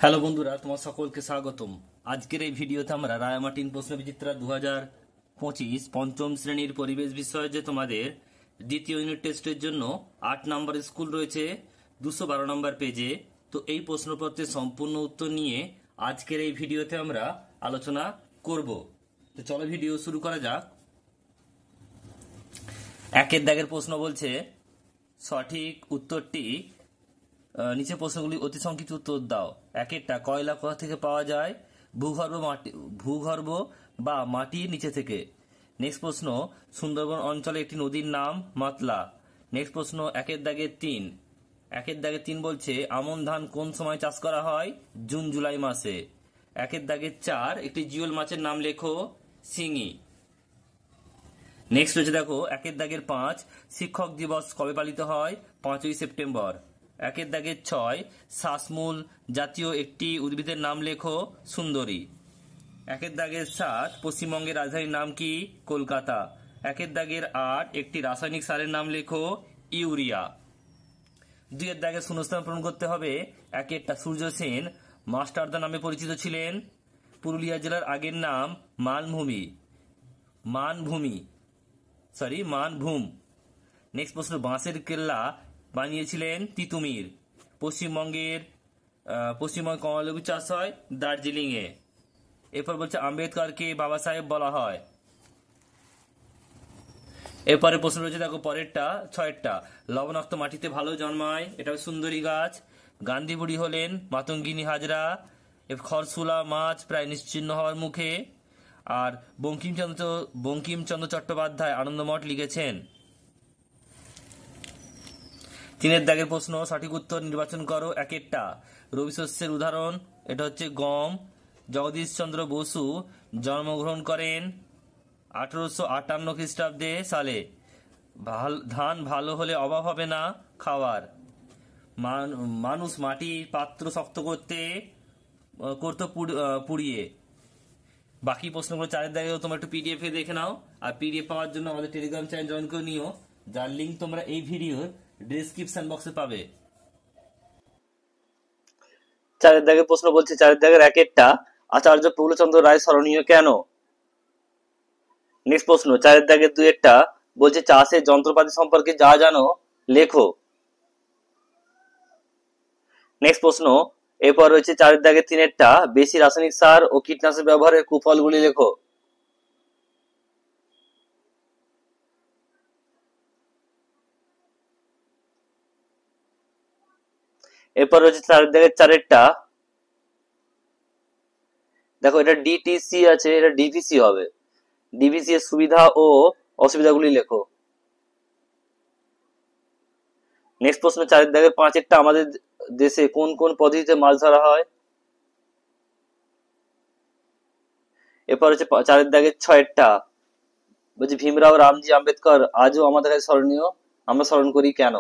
Hello বন্ধুরা, তোমার সকলকে স্বাগতম। আজকের এই ভিডিওতে আমরা রায়ামার্টিন প্রশ্নবিচিত্রা 2025 পঞ্চম শ্রেণীর পরিবেশ বিষয়ে যে তোমাদের দ্বিতীয় ইউনিট টেস্টের জন্য 8 নম্বর স্কুল রয়েছে 212 নম্বর পেজে। তো এই প্রশ্নপত্রের সম্পূর্ণ উত্তর নিয়ে আজকের এই ভিডিওতে আমরা আলোচনা করব। তো চলো ভিডিও শুরু করা যাক। একের দাগের প্রশ্ন বলছে সঠিক উত্তরটি নিচে প্রশ্নগুলি অতি সংক্ষিপ্ত উত্তর দাও। একটা, কয়লা কোথা থেকে পাওয়া যায়? ভূগর্ভ বা মাটির নিচে থেকে। নেক্সট প্রশ্ন, সুন্দরবন অঞ্চলে একটি নদীর নাম মাতলা। নেক্সট প্রশ্ন একের দাগের তিন বলছে আমন ধান কোন সময় চাষ করা হয়? জুন জুলাই মাসে। একের দাগের 4, একটি জিওল মাছের নাম লেখো। শিঙি। নেক্সট রয়েছে দেখো একের দাগের 5, শিক্ষক দিবস কবে পালিত হয়? 5ই সেপ্টেম্বর। একের দাগের 6, শ্বাসমূল জাতীয় একটি উদ্ভিদের নাম লেখো। সুন্দরী। একের দাগের 7, পশ্চিমবঙ্গের রাজধানীর নাম কি? কলকাতা। একের দাগের 8, একটি রাসায়নিক সারের নাম লেখো। ইউরিয়া। দুইয়ের দাগের শূন্যস্থান পূরণ করতে হবে। একটা, সূর্য সেন মাস্টারদা নামে পরিচিত ছিলেন। পুরুলিয়া জেলার আগের নাম মানভূম। নেক্সট প্রশ্ন, বাঁশের কেল্লা বানিয়েছিলেন তিতুমির। পশ্চিমবঙ্গে কমলালেবু চাষ হয় দার্জিলিং এ। এরপর বলছে আম্বেদকরকে বাবা সাহেব বলা হয়। এরপরে প্রশ্ন রয়েছে দেখো পরেরটা 6টা, লবণাক্ত মাটিতে ভালো জন্মায়, এটা সুন্দরী গাছ। গান্ধী বুড়ি হলেন মাতঙ্গিনী হাজরা। খরসুলা মাছ প্রায় নিশ্চিহ্ন হওয়ার মুখে। আর বঙ্কিমচন্দ্র চট্টোপাধ্যায় আনন্দমঠ লিখেছেন। 3এর দাগের প্রশ্ন, সঠিক উত্তর নির্বাচন করো। একটা, রবি শস্যের উদাহরণ, এটা হচ্ছে গম। জগদীশচন্দ্র বসু জন্মগ্রহণ করেন 1858 খ্রিস্টাব্দে সালে। ধান ভালো হলে অভাব হবে না খাওয়ার। মানুষ মাটির পাত্র শক্ত করতো পুড়িয়ে। বাকি প্রশ্নগুলো 4এর দাগেও তোমরা একটু পিডিএফ এ দেখে নাও। আর পিডিএফ পাওয়ার জন্য আমাদের টেলিগ্রাম চ্যানেল জয়েন করে নিও, যার লিঙ্ক তোমরা এই ভিডিওর ডেসক্রিপশন বক্সে পাবে। 4এর দাগের প্রশ্ন বলছে 4এর দাগের একটা, আচার্য প্রফুল্লচন্দ্র রায় স্মরণীয় কেন? নেক্সট প্রশ্ন 4এর দাগের 2-একটা বলছে চাষের যন্ত্রপাতি সম্পর্কে যা জানো লেখো। নেক্সট প্রশ্ন এরপর রয়েছে 4এর দাগের 3-একটা, বেশি রাসায়নিক সার ও কীটনাশক ব্যবহারের কুফলগুলি লেখো। এরপর রয়েছে 4এর দাগের 4-একটা, দেখো এটা ডিটিসি আছে, এটা ডিভিসি হবে। ডিভিসি এর সুবিধা ও অসুবিধাগুলি লেখো। নেক্সট প্রশ্ন 4এর দাগের 5-একটা, আমাদের দেশে কোন কোন পদ্ধতিতে মাছ ধরা হয়? এরপর হচ্ছে 4এর দাগের 6-একটা, বলছে ভীমরাও রামজি আম্বেদকর আজও আমাদের কাছে স্মরণীয়, আমরা স্মরণ করি কেন?